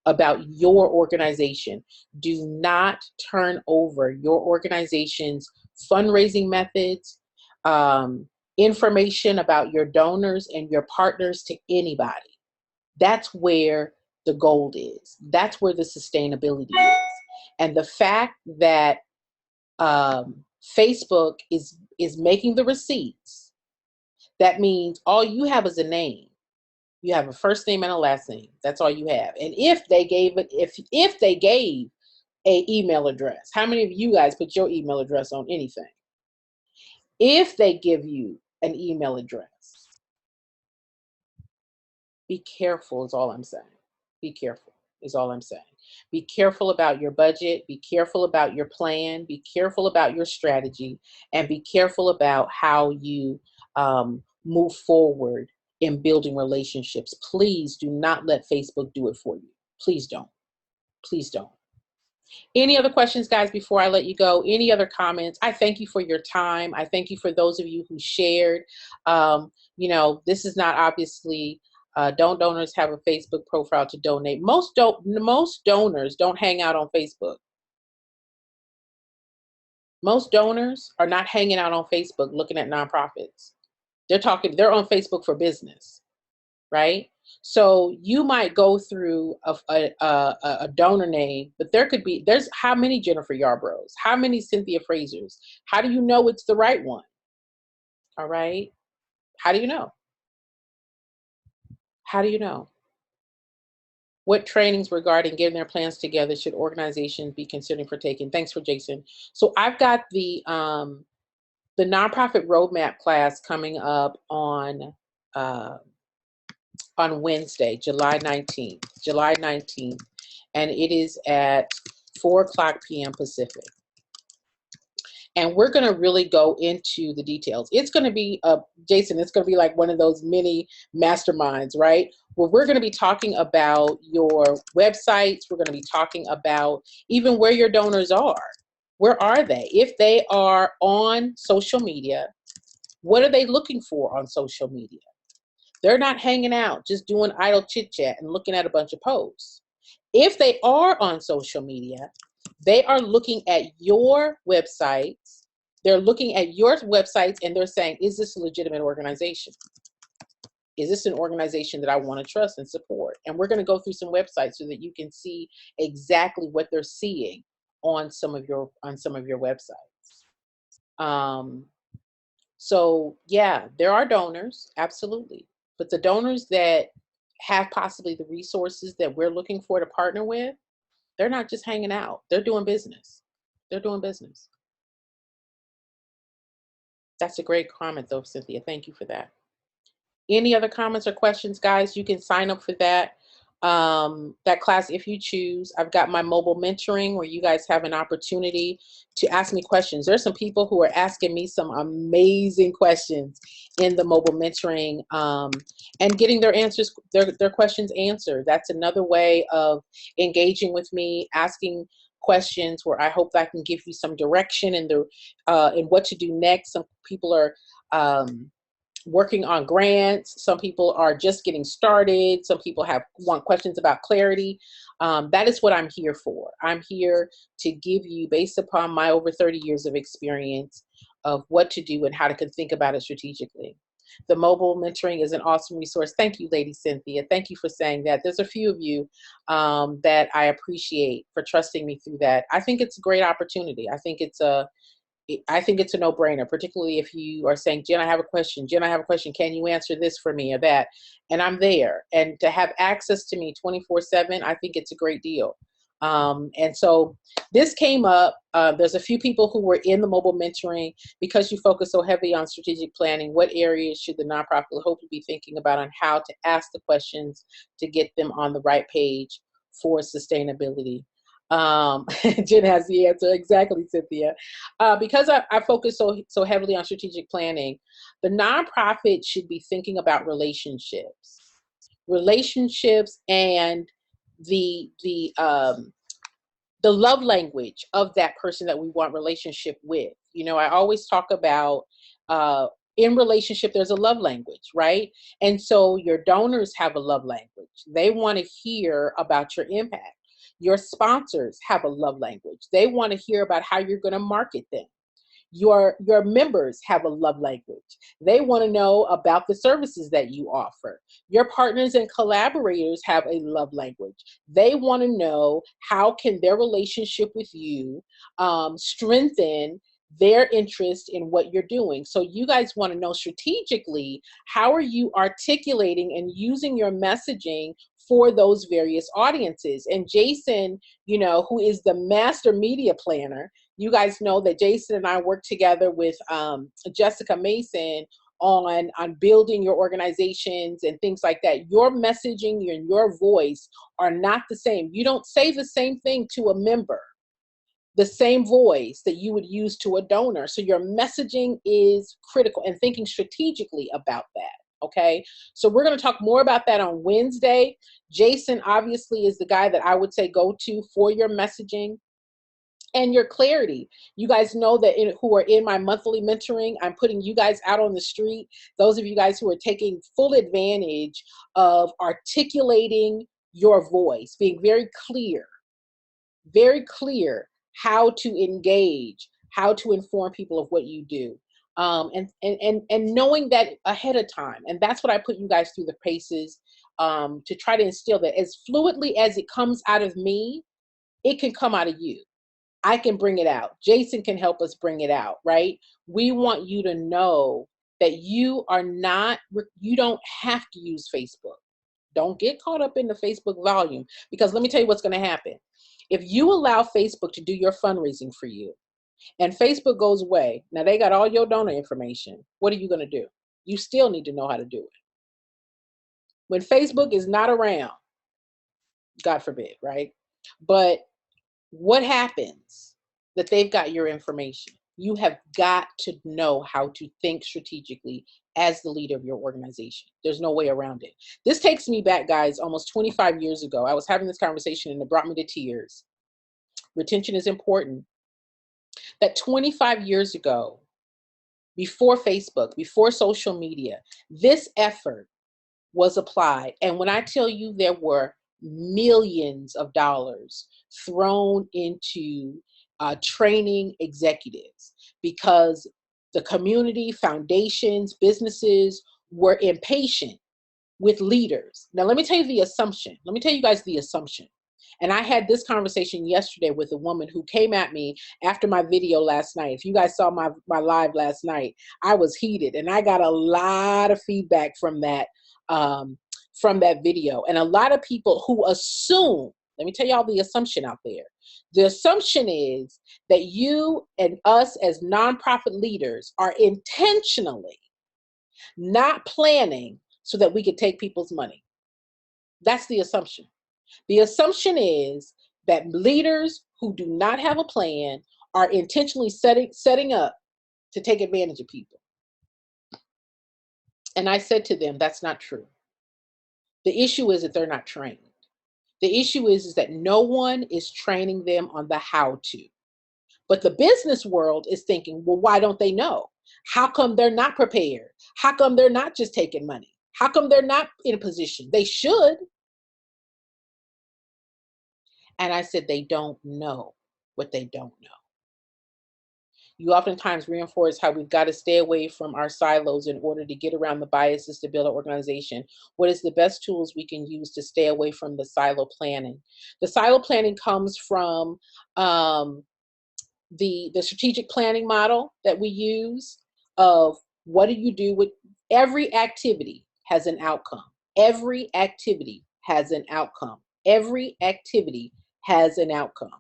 about your organization. Do not turn over your organization's fundraising methods, information about your donors and your partners to anybody. That's where the gold is. That's where the sustainability is. And the fact that Facebook is making the receipts, that means all you have is a name. You have a first name and a last name. That's all you have. And if they gave it, if they gave a email address, how many of you guys put your email address on anything? If they give you an email address, be careful is all I'm saying. Be careful is all I'm saying. Be careful about your budget. Be careful about your plan. Be careful about your strategy. And be careful about how you move forward in building relationships. Please do not let Facebook do it for you. Please don't. Please don't. Any other questions, guys, before I let you go? Any other comments? I thank you for your time. I thank you for those of you who shared. You know, this is not obviously, don't donors have a Facebook profile to donate? Most donors don't hang out on Facebook. Most donors are not hanging out on Facebook looking at nonprofits. They're on Facebook for business, right? So you might go through a donor name, but there's how many Jennifer Yarbroughs, how many Cynthia Frasers? How do you know it's the right one? All right. How do you know? How do you know? What trainings regarding getting their plans together should organizations be considering for taking? Thanks for Jason. So I've got the nonprofit roadmap class coming up on Wednesday, July 19th. July 19th. And it is at 4:00 p.m. Pacific. And we're going to really go into the details. It's going to be, Jason, it's going to be like one of those mini masterminds, right? Where we're going to be talking about your websites. We're going to be talking about even where your donors are. Where are they? If they are on social media, what are they looking for on social media? They're not hanging out, just doing idle chit chat and looking at a bunch of posts. If they are on social media, they are looking at your websites. They're looking at your websites and they're saying, is this a legitimate organization? Is this an organization that I want to trust and support? And we're going to go through some websites so that you can see exactly what they're seeing on some of your websites. So yeah, there are donors, absolutely. But the donors that have possibly the resources that we're looking for to partner with, they're not just hanging out. They're doing business. They're doing business. That's a great comment, though, Cynthia. Thank you for that. Any other comments or questions, guys? You can sign up for that class if you choose. I've got my mobile mentoring where you guys have an opportunity to ask me questions. There's some people who are asking me some amazing questions in the mobile mentoring, and getting their answers, their questions answered. That's another way of engaging with me, asking questions where I hope that I can give you some direction in what to do next. Some people are working on grants. Some people are just getting started. Some people want questions about clarity. That is what I'm here for. I'm here to give you, based upon my over 30 years of experience, of what to do and how to think about it strategically. The mobile mentoring is an awesome resource. Thank you, Lady Cynthia. Thank you for saying that. There's a few of you that I appreciate for trusting me through that. I think it's a great opportunity. I think it's a no-brainer, particularly if you are saying, Jen, I have a question. Jen, I have a question. Can you answer this for me or that? And I'm there. And to have access to me 24/7, I think it's a great deal. And so this came up. There's a few people who were in the mobile mentoring. Because you focus so heavy on strategic planning, what areas should the nonprofit hopefully be thinking about on how to ask the questions to get them on the right page for sustainability? Jen has the answer. Exactly, Cynthia. Because I focus so heavily on strategic planning, the nonprofit should be thinking about relationships, and the love language of that person that we want relationship with. You know, I always talk about in relationship, there's a love language, right? And so your donors have a love language. They want to hear about your impact. Your sponsors have a love language. They want to hear about how you're going to market them. Your members have a love language. They want to know about the services that you offer. Your partners and collaborators have a love language. They want to know how can their relationship with you strengthen their interest in what you're doing. So you guys want to know strategically, how are you articulating and using your messaging for those various audiences? And Jason, you know, who is the master media planner, you guys know that Jason and I work together with Jessica Mason on building your organizations and things like that. Your messaging and your voice are not the same. You don't say the same thing to a member, the same voice that you would use to a donor. So your messaging is critical, and thinking strategically about that. Okay, so we're going to talk more about that on Wednesday. Jason obviously is the guy that I would say go to for your messaging and your clarity. You guys know that who are in my monthly mentoring, I'm putting you guys out on the street. Those of you guys who are taking full advantage of articulating your voice, being very clear how to engage, how to inform people of what you do. And knowing that ahead of time. And that's what I put you guys through the paces to try to instill that as fluidly as it comes out of me, it can come out of you. I can bring it out. Jason can help us bring it out, right? We want you to know that you don't have to use Facebook. Don't get caught up in the Facebook volume, because let me tell you what's going to happen. If you allow Facebook to do your fundraising for you and Facebook goes away, now they got all your donor information. What are you going to do? You still need to know how to do it. When Facebook is not around, God forbid, right? But what happens that they've got your information? You have got to know how to think strategically as the leader of your organization. There's no way around it. This takes me back, guys, almost 25 years ago. I was having this conversation and it brought me to tears. Retention is important. That 25 years ago, before Facebook, before social media, this effort was applied. And when I tell you there were millions of dollars thrown into training executives, because the community, foundations, businesses were impatient with leaders. Now, let me tell you the assumption. Let me tell you guys the assumption. And I had this conversation yesterday with a woman who came at me after my video last night. If you guys saw my live last night, I was heated and I got a lot of feedback from that video. And a lot of people who assume, let me tell y'all the assumption out there. The assumption is that you and us as nonprofit leaders are intentionally not planning so that we could take people's money. That's the assumption. The assumption is that leaders who do not have a plan are intentionally setting up to take advantage of people. And I said to them, that's not true. The issue is that they're not trained. The issue is that no one is training them on the how to. But the business world is thinking, well, why don't they know? How come they're not prepared? How come they're not just taking money? How come they're not in a position? They should. And I said, they don't know what they don't know. You oftentimes reinforce how we've got to stay away from our silos in order to get around the biases to build an organization. What is the best tools we can use to stay away from the silo planning? The silo planning comes from the strategic planning model that we use of what do you do with every activity has an outcome. Every activity has an outcome. Every activity has an outcome.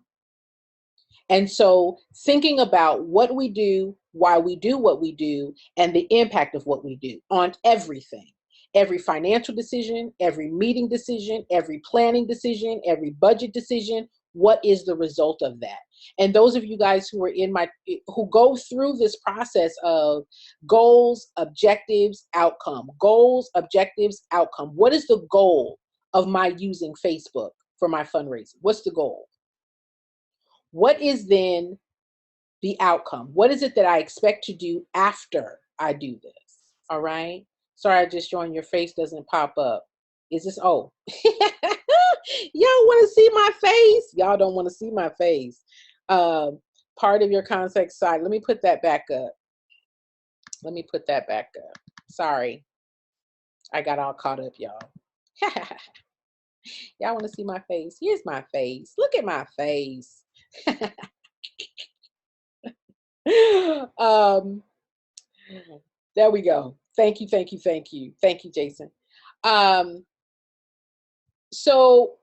And so thinking about what we do, why we do what we do, and the impact of what we do on everything. Every financial decision, every meeting decision, every planning decision, every budget decision, what is the result of that? And those of you guys who are who go through this process of goals, objectives, outcome, goals, objectives, outcome. What is the goal of my using Facebook for my fundraising? What's the goal? What is then the outcome? What is it that I expect to do after I do this? All right. Sorry, I just joined. Your face doesn't pop up. Is this, oh, y'all want to see my face? Y'all don't want to see my face. Part of your context side. Let me put that back up. Let me put that back up. Sorry. I got all caught up, y'all. Y'all want to see my face? Here's my face. Look at my face. There we go. Thank you, thank you, thank you. Thank you, Jason. So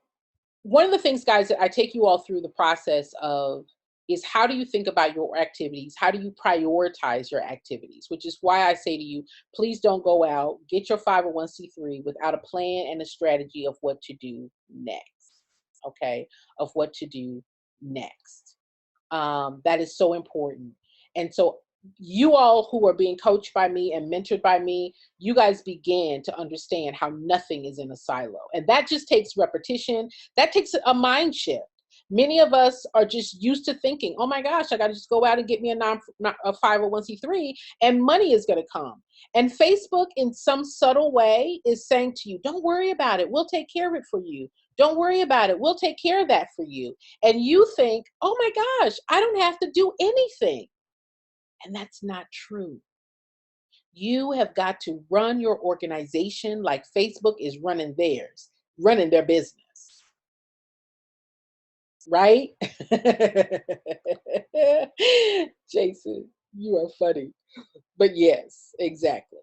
one of the things, guys, that I take you all through the process of is how do you think about your activities? How do you prioritize your activities? Which is why I say to you, please don't go out, get your 501c3 without a plan and a strategy of what to do next, okay? Of what to do next. That is so important. And so you all who are being coached by me and mentored by me, you guys begin to understand how nothing is in a silo. And that just takes repetition. That takes a mind shift. Many of us are just used to thinking, oh my gosh, I got to just go out and get me a 501c3 and money is going to come. And Facebook in some subtle way is saying to you, don't worry about it. We'll take care of it for you. Don't worry about it. We'll take care of that for you. And you think, oh my gosh, I don't have to do anything. And that's not true. You have got to run your organization like Facebook is running theirs, running their business. Right? Jason, you are funny. But yes, exactly.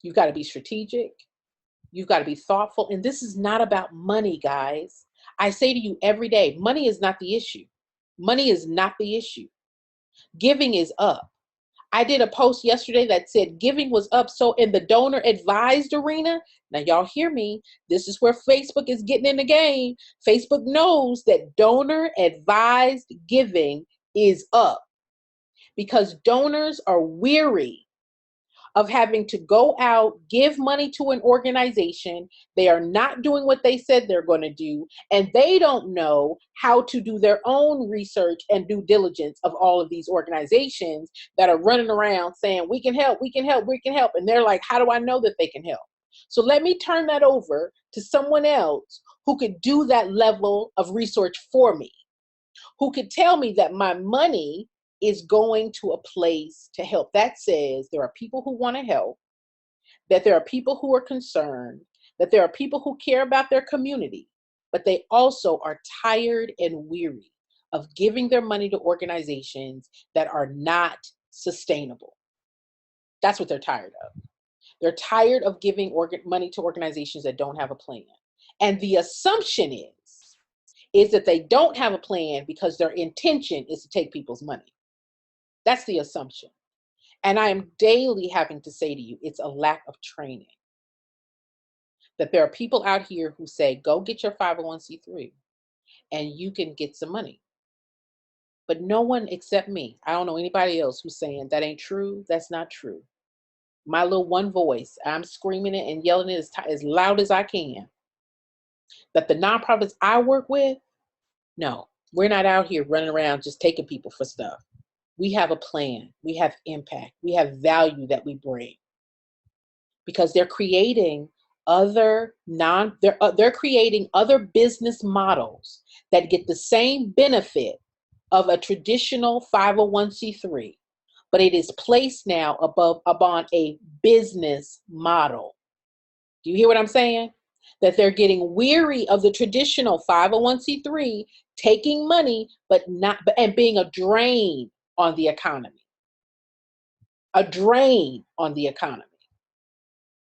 You've got to be strategic. You've got to be thoughtful. And this is not about money, guys. I say to you every day, money is not the issue. Money is not the issue. Giving is up. I did a post yesterday that said giving was up. So in the donor advised arena, now y'all hear me, this is where Facebook is getting in the game. Facebook knows that donor advised giving is up because donors are weary of having to go out, give money to an organization. They are not doing what they said they're going to do, and they don't know how to do their own research and due diligence of all of these organizations that are running around saying, we can help, we can help, we can help. And they're like, how do I know that they can help? So let me turn that over to someone else who could do that level of research for me, who could tell me that my money is going to a place to help. That says there are people who want to help, that there are people who are concerned, that there are people who care about their community, but they also are tired and weary of giving their money to organizations that are not sustainable. That's what they're tired of. They're tired of giving money to organizations that don't have a plan. And the assumption is that they don't have a plan because their intention is to take people's money. That's the assumption. And I am daily having to say to you, it's a lack of training. That there are people out here who say, go get your 501c3 and you can get some money. But no one except me, I don't know anybody else who's saying that ain't true. That's not true. My little one voice, I'm screaming it and yelling it as loud as I can. That the nonprofits I work with, no, we're not out here running around just taking people for stuff. We have a plan. We have impact. We have value that we bring. Because they're creating they're creating other business models that get the same benefit of a traditional 501c3, but it is placed now upon a business model. Do you hear what I'm saying? That they're getting weary of the traditional 501c3 taking money, and being a drain on the economy. A drain on the economy.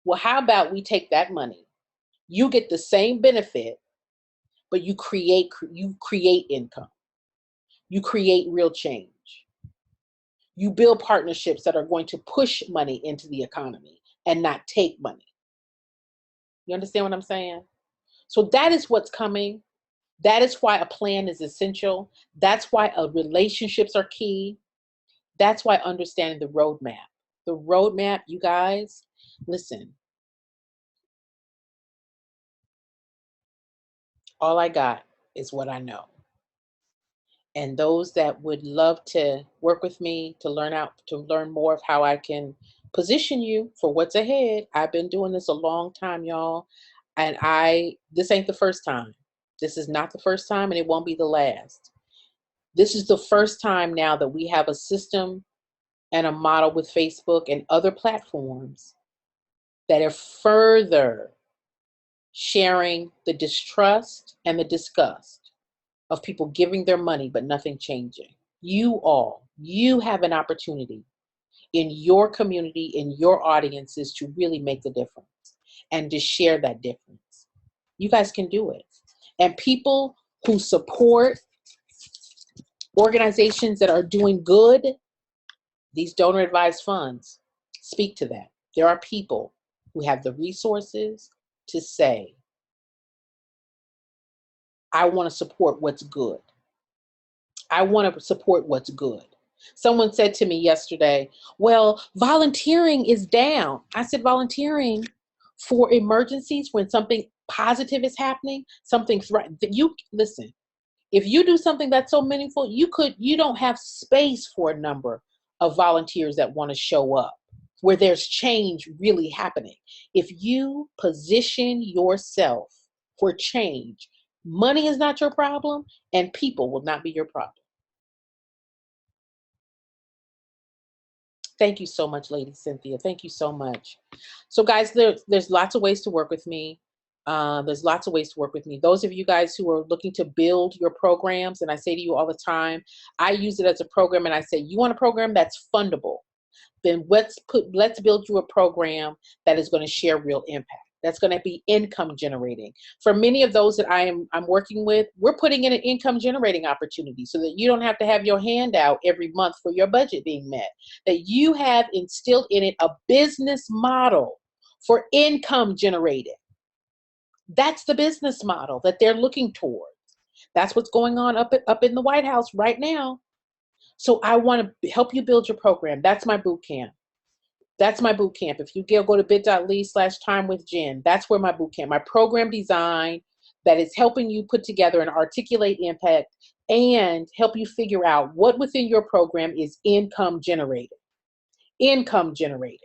Well, how about we take that money? You get the same benefit, but you create income. You create real change. You build partnerships that are going to push money into the economy and not take money. You understand what I'm saying? So that is what's coming. That is why a plan is essential. That's why relationships are key. That's why understanding the roadmap. The roadmap, you guys, listen. All I got is what I know. And those that would love to work with me to learn more of how I can position you for what's ahead. I've been doing this a long time, y'all. And this ain't the first time. This is not the first time, and it won't be the last. This is the first time now that we have a system and a model with Facebook and other platforms that are further sharing the distrust and the disgust of people giving their money but nothing changing. You have an opportunity in your community, in your audiences, to really make the difference and to share that difference. You guys can do it. And people who support organizations that are doing good, these donor advised funds speak to that. There are people who have the resources to say, I want to support what's good. I want to support what's good. Someone said to me yesterday, well, volunteering is down. I said, volunteering for emergencies when something positive is happening, something listen, if you do something that's so meaningful, you don't have space for a number of volunteers that want to show up where there's change really happening. If you position yourself for change, money is not your problem and people will not be your problem. Thank you so much, Lady Cynthia. Thank you so much. So guys, there's lots of ways to work with me. There's lots of ways to work with me. Those of you guys who are looking to build your programs, and I say to you all the time, I use it as a program and I say, you want a program that's fundable? Then let's build you a program that is going to share real impact. That's going to be income generating. For many of those that I'm working with, we're putting in an income generating opportunity so that you don't have to have your hand out every month for your budget being met. That you have instilled in it a business model for income generating. That's the business model that they're looking towards. That's what's going on up in the White House right now. So I want to help you build your program. That's my boot camp. That's my boot camp. If you go to bit.ly/timewithjen, that's where my boot camp, my program design that is helping you put together and articulate impact and help you figure out what within your program is income generated. Income generated.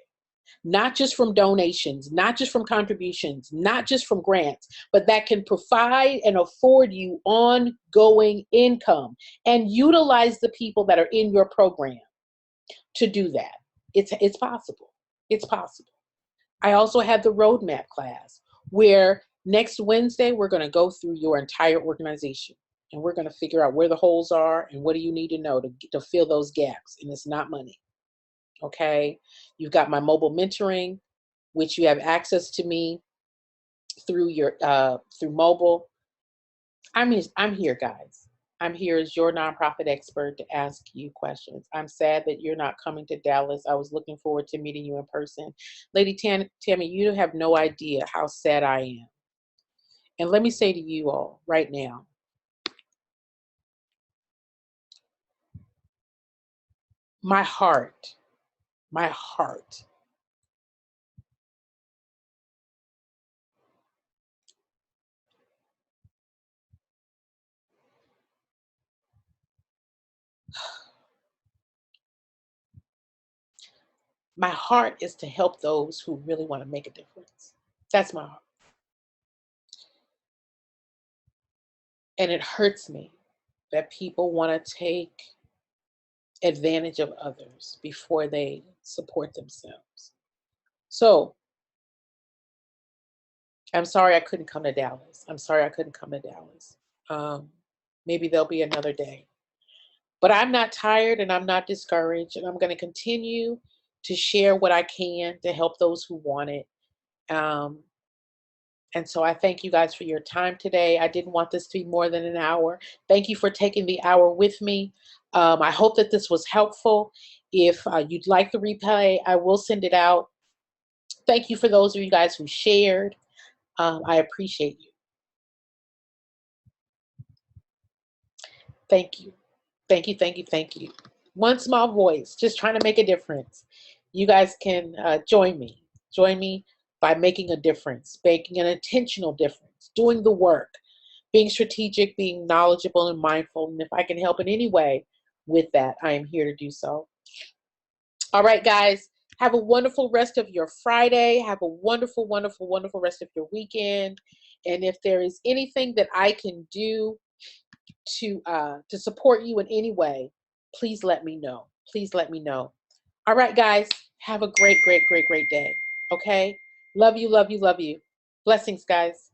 Not just from donations, not just from contributions, not just from grants, but that can provide and afford you ongoing income and utilize the people that are in your program to do that. It's possible. It's possible. I also have the roadmap class where next Wednesday, we're going to go through your entire organization and we're going to figure out where the holes are and what do you need to know to fill those gaps. And it's not money. Okay. You've got my mobile mentoring, which you have access to me through through mobile. I'm here, guys. I'm here as your nonprofit expert to ask you questions. I'm sad that you're not coming to Dallas. I was looking forward to meeting you in person. Lady Tammy, you have no idea how sad I am. And let me say to you all right now, my heart, my heart, my heart is to help those who really want to make a difference. That's my heart. And it hurts me that people want to take advantage of others before they support themselves. So I'm sorry I couldn't come to Dallas. I'm sorry I couldn't come to Dallas. Um, Maybe there'll be another day. But I'm not tired and I'm not discouraged, and I'm going to continue to share what I can to help those who want it. Um, and so I thank you guys for your time today. I didn't want this to be more than an hour. Thank you for taking the hour with me. I hope that this was helpful. If you'd like the replay, I will send it out. Thank you for those of you guys who shared. I appreciate you. Thank you. Thank you, thank you, thank you. One small voice, just trying to make a difference. You guys can join me. Join me by making a difference, making an intentional difference, doing the work, being strategic, being knowledgeable and mindful. And if I can help in any way with that, I am here to do so. All right, guys, have a wonderful rest of your Friday. Have a wonderful, wonderful, wonderful rest of your weekend. And if there is anything that I can do to support you in any way, please let me know. Please let me know. All right, guys, have a great, great, great, great day. Okay? Love you, love you, love you. Blessings, guys.